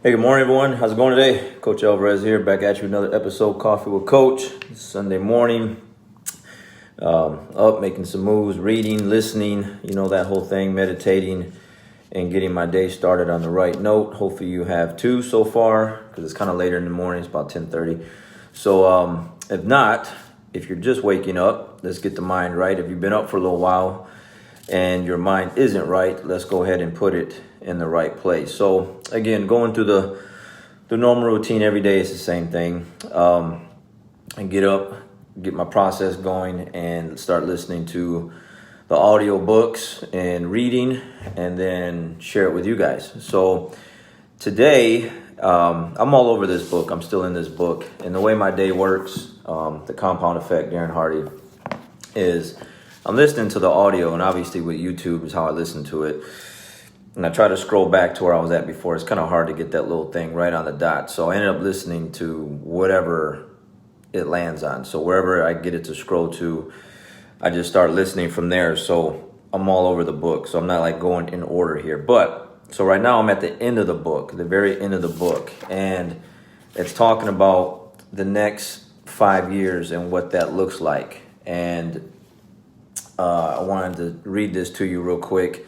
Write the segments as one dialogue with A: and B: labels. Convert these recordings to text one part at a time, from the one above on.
A: Hey, good morning, everyone. How's it going today? Coach Alvarez here, back at you with another episode, Coffee with Coach. It's Sunday morning, up making some moves, reading, listening, that whole thing, meditating, and getting my day started on the right note. Hopefully you have too so far, because it's kind of later in the morning. It's about 10:30. So if not, if you're just waking up, let's get the mind right. If you've been up for a little while and your mind isn't right, let's go ahead and put it in the right place. So again, going through the normal routine every day is the same thing. And get up, get my process going, and start listening to the audio books and reading, and then share it with you guys. So today, I'm all over this book. I'm still in this book. And the way my day works, the compound effect, Darren Hardy, is I'm listening to the audio, and obviously with YouTube is how I listen to it. And I try to scroll back to where I was at before. It's kind of hard to get that little thing right on the dot. So I ended up listening to whatever it lands on. So wherever I get it to scroll to, I just start listening from there. So I'm all over the book. So I'm not like going in order here. But so right now I'm at the end of the book, the very end of the book. And it's talking about the next 5 years and what that looks like. And I wanted to read this to you real quick,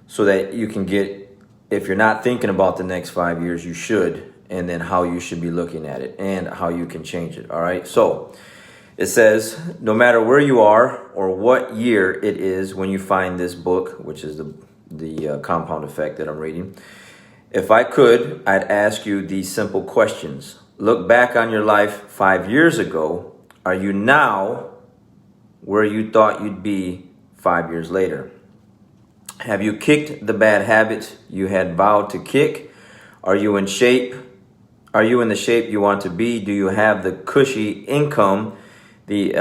A: so that you can get, if you're not thinking about the next 5 years, you should, and then how you should be looking at it and how you can change it. All right. So it says, no matter where you are or what year it is when you find this book, which is the compound effect that I'm reading, if I could, I'd ask you these simple questions. Look back on your life 5 years ago. Are you now where you thought you'd be 5 years later? Have you kicked the bad habits you had vowed to kick? Are you in shape? Are you in the shape you want to be? Do you have the cushy income, the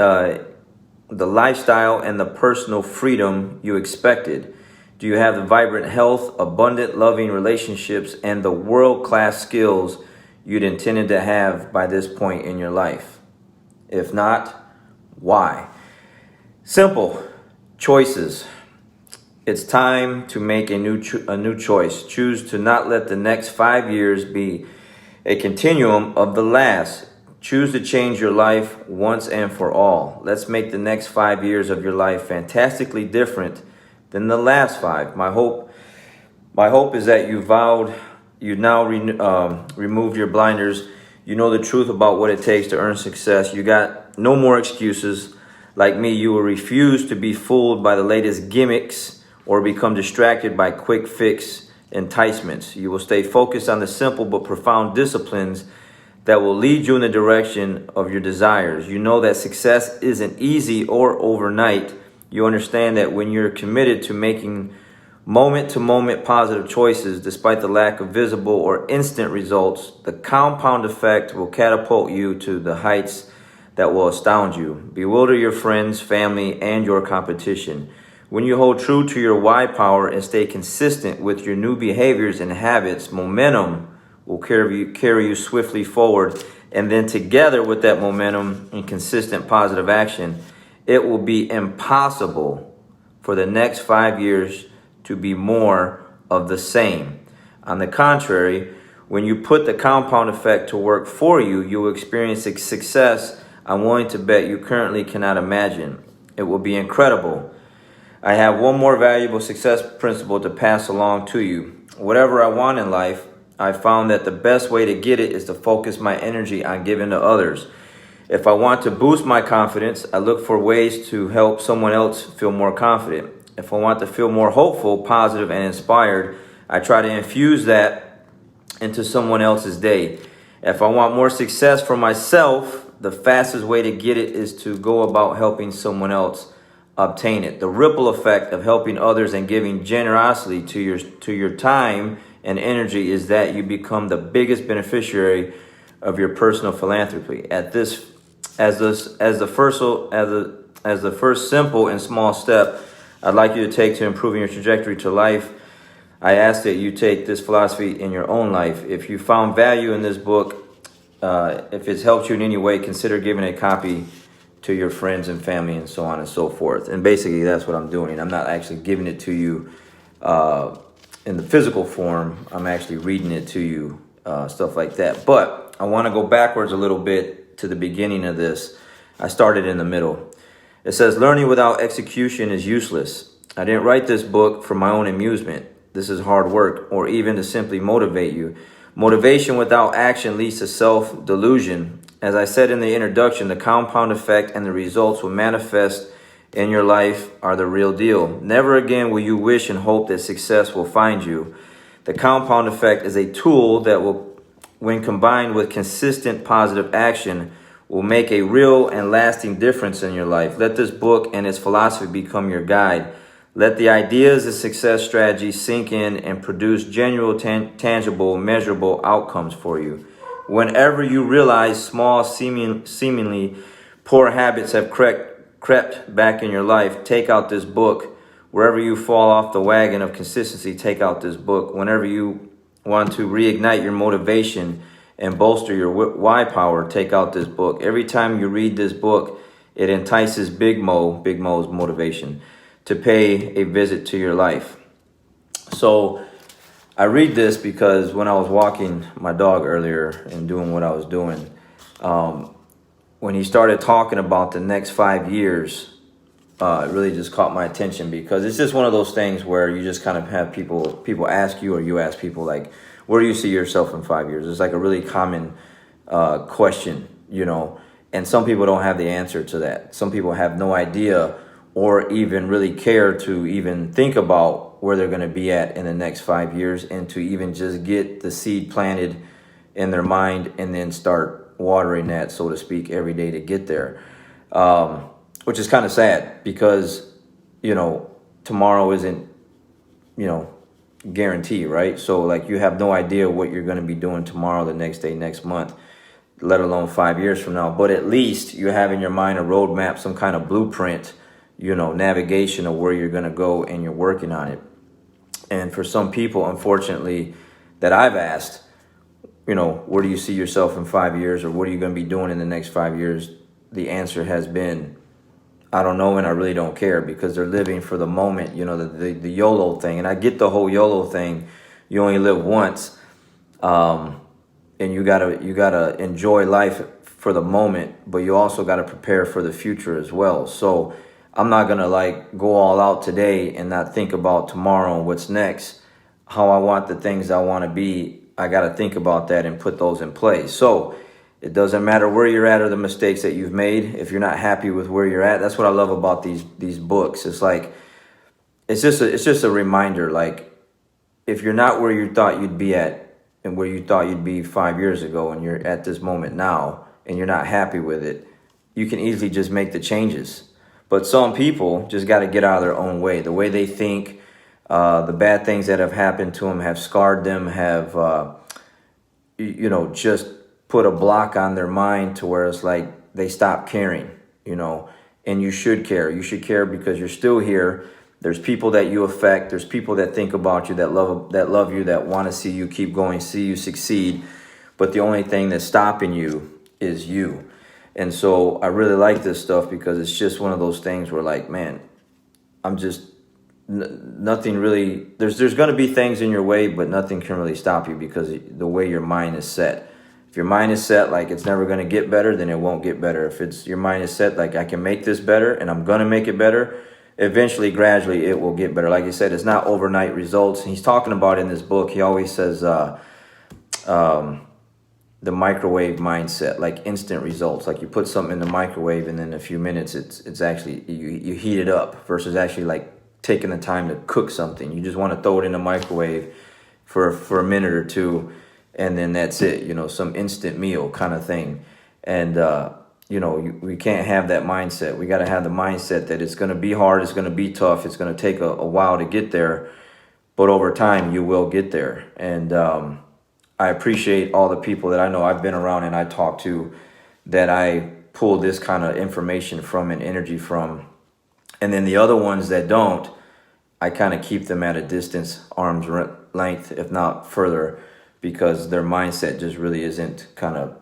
A: lifestyle, and the personal freedom you expected? Do you have the vibrant health, abundant, loving relationships, and the world-class skills you'd intended to have by this point in your life? If not, why? Simple choices. It's time to make a new choice. Choose to not let the next 5 years be a continuum of the last. Choose to change your life once and for all. Let's make the next 5 years of your life fantastically different than the last 5. My hope is that you now remove your blinders. You know the truth about what it takes to earn success. You got no more excuses. Like me, you will refuse to be fooled by the latest gimmicks or become distracted by quick fix enticements. You will stay focused on the simple but profound disciplines that will lead you in the direction of your desires. You know that success isn't easy or overnight. You understand that when you're committed to making moment-to-moment positive choices, despite the lack of visible or instant results, the compound effect will catapult you to the heights that will astound you, bewilder your friends, family, and your competition. When you hold true to your why power and stay consistent with your new behaviors and habits, momentum will carry you swiftly forward. And then together with that momentum and consistent positive action, it will be impossible for the next 5 years to be more of the same. On the contrary, when you put the compound effect to work for you, you will experience a success I'm willing to bet you currently cannot imagine. It will be incredible. I have one more valuable success principle to pass along to you. Whatever I want in life, I found that the best way to get it is to focus my energy on giving to others. If I want to boost my confidence, I look for ways to help someone else feel more confident. If I want to feel more hopeful, positive, and inspired, I try to infuse that into someone else's day. If I want more success for myself, the fastest way to get it is to go about helping someone else obtain it. The ripple effect of helping others and giving generosity to your time and energy is that you become the biggest beneficiary of your personal philanthropy. As the first simple and small step I'd like you to take to improving your trajectory to life, I ask that you take this philosophy in your own life. If you found value in this book, if it's helped you in any way, consider giving a copy to your friends and family and so on and so forth. And basically that's what I'm doing. I'm not actually giving it to you in the physical form. I'm actually reading it to you stuff like that. But I want to go backwards a little bit to the beginning of this. I started in the middle. It says, learning without execution is useless. I didn't write this book for my own amusement. This is hard work, or even to simply motivate you. Motivation without action leads to self-delusion. As I said in the introduction, the compound effect and the results will manifest in your life are the real deal. Never again will you wish and hope that success will find you. The compound effect is a tool that will, when combined with consistent positive action, will make a real and lasting difference in your life. Let this book and its philosophy become your guide. Let the ideas and success strategies sink in and produce genuine, tangible, measurable outcomes for you. Whenever you realize small, seemingly poor habits have crept back in your life, take out this book. Wherever you fall off the wagon of consistency, take out this book. Whenever you want to reignite your motivation and bolster your why power, take out this book. Every time you read this book, it entices Big Mo's motivation, to pay a visit to your life. So I read this because when I was walking my dog earlier and doing what I was doing, when he started talking about the next 5 years, it really just caught my attention, because it's just one of those things where you just kind of have people ask you, or you ask people, like, where do you see yourself in 5 years? It's like a really common question, and some people don't have the answer to that. Some people have no idea or even really care to even think about where they're going to be at in the next 5 years, and to even just get the seed planted in their mind and then start watering that, so to speak, every day to get there. Which is kind of sad, because, tomorrow isn't, guaranteed, right? So like, you have no idea what you're going to be doing tomorrow, the next day, next month, let alone 5 years from now. But at least you have in your mind a roadmap, some kind of blueprint, navigation of where you're going to go, and you're working on it. And for some people, unfortunately, that I've asked, where do you see yourself in 5 years, or what are you going to be doing in the next 5 years? The answer has been, I don't know, and I really don't care, because they're living for the moment, the YOLO thing. And I get the whole YOLO thing. You only live once, and you gotta enjoy life for the moment, but you also got to prepare for the future as well. So I'm not going to go all out today and not think about tomorrow and what's next. How I want the things I want to be, I got to think about that and put those in place. So it doesn't matter where you're at or the mistakes that you've made. If you're not happy with where you're at, that's what I love about these books. It's like, it's just a reminder. Like, if you're not where you thought you'd be at, and where you thought you'd be 5 years ago, and you're at this moment now, and you're not happy with it, you can easily just make the changes. But some people just got to get out of their own way. The way they think, the bad things that have happened to them have scarred them, have, just put a block on their mind to where it's like they stop caring, and you should care. You should care because you're still here. There's people that you affect. There's people that think about you, that love you, that want to see you keep going, see you succeed. But the only thing that's stopping you is you. And so I really like this stuff, because it's just one of those things where, like, man, I'm just nothing really. There's going to be things in your way, but nothing can really stop you, because the way your mind is set. If your mind is set like it's never going to get better, then it won't get better. If it's your mind is set like, I can make this better and I'm going to make it better, eventually, gradually, it will get better. Like I said, it's not overnight results. And he's talking about in this book, he always says the microwave mindset, like instant results. Like, you put something in the microwave and then in a few minutes it's actually, you heat it up, versus actually like taking the time to cook something. You just want to throw it in the microwave for a minute or two, and then that's it, some instant meal kind of thing. And we can't have that mindset. We got to have the mindset that it's going to be hard, it's going to be tough, it's going to take a while to get there, but over time you will get there. And I appreciate all the people that I know I've been around and I talk to, that I pull this kind of information from and energy from. And then the other ones that don't, I kind of keep them at a distance, arm's length, if not further, because their mindset just really isn't kind of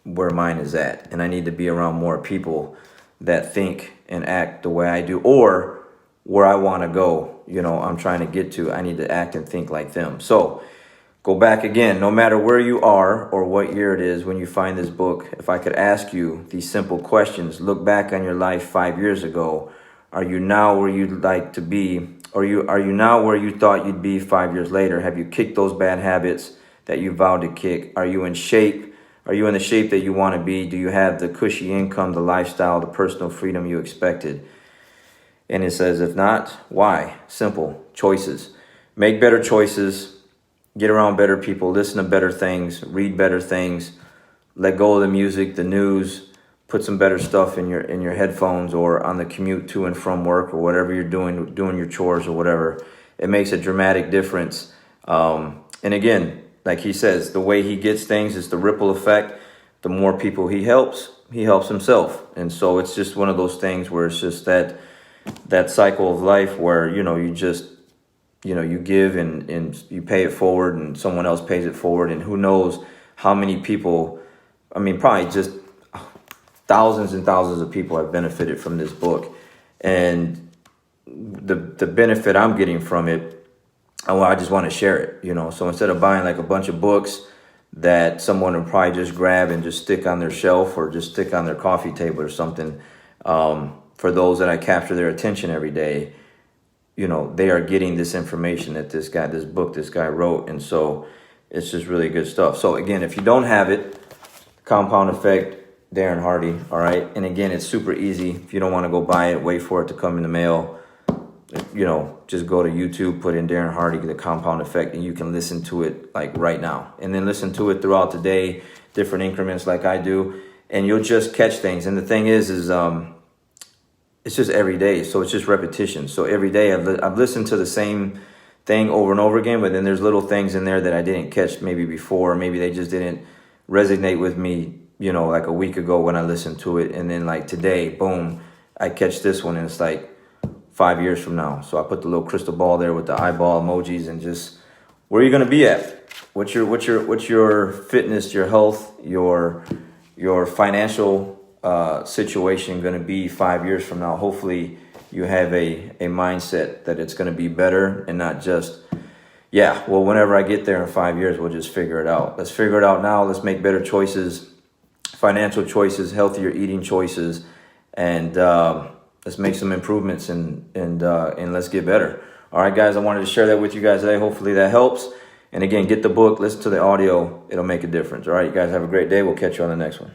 A: where mine is at. And I need to be around more people that think and act the way I do, or where I want to go, I'm trying to get to. I need to act and think like them. So Go back again, no matter where you are or what year it is when you find this book. If I could ask you these simple questions, look back on your life 5 years ago. Are you now where you'd like to be? Or are you now where you thought you'd be 5 years later? Have you kicked those bad habits that you vowed to kick? Are you in shape? Are you in the shape that you want to be? Do you have the cushy income, the lifestyle, the personal freedom you expected? And it says, if not, why? Simple. Choices. Make better choices. Get around better people. Listen to better things. Read better things. Let go of the music, the news. Put some better stuff in your headphones or on the commute to and from work or whatever you're doing your chores or whatever. It makes a dramatic difference. And again, like he says, the way he gets things is the ripple effect. The more people he helps himself. And so it's just one of those things where it's just that cycle of life where, you just, you give and you pay it forward and someone else pays it forward. And who knows how many people, probably just thousands and thousands of people have benefited from this book. And the benefit I'm getting from it, I just want to share it, So instead of buying like a bunch of books that someone would probably just grab and just stick on their shelf or just stick on their coffee table or something, for those that I capture their attention every day, they are getting this information that this guy wrote. And so it's just really good stuff. So again, if you don't have it, Compound Effect, Darren Hardy. All right. And again, it's super easy. If you don't want to go buy it, wait for it to come in the mail. Just go to YouTube, put in Darren Hardy, the Compound Effect, and you can listen to it like right now. And then listen to it throughout the day, different increments like I do. And you'll just catch things. And the thing is it's just every day. So it's just repetition. So every day I've listened to the same thing over and over again, but then there's little things in there that I didn't catch maybe before. Maybe they just didn't resonate with me, like a week ago when I listened to it. And then like today, boom, I catch this one and it's like 5 years from now. So I put the little crystal ball there with the eyeball emojis and just where are you going to be at? What's your fitness, your health, your financial situation going to be 5 years from now? Hopefully you have a mindset that it's going to be better and not just, whenever I get there in 5 years, we'll just figure it out. Let's figure it out now. Let's make better choices, financial choices, healthier eating choices, and let's make some improvements and let's get better. All right, guys, I wanted to share that with you guys today. Hopefully that helps. And again, get the book, listen to the audio. It'll make a difference. All right, you guys have a great day. We'll catch you on the next one.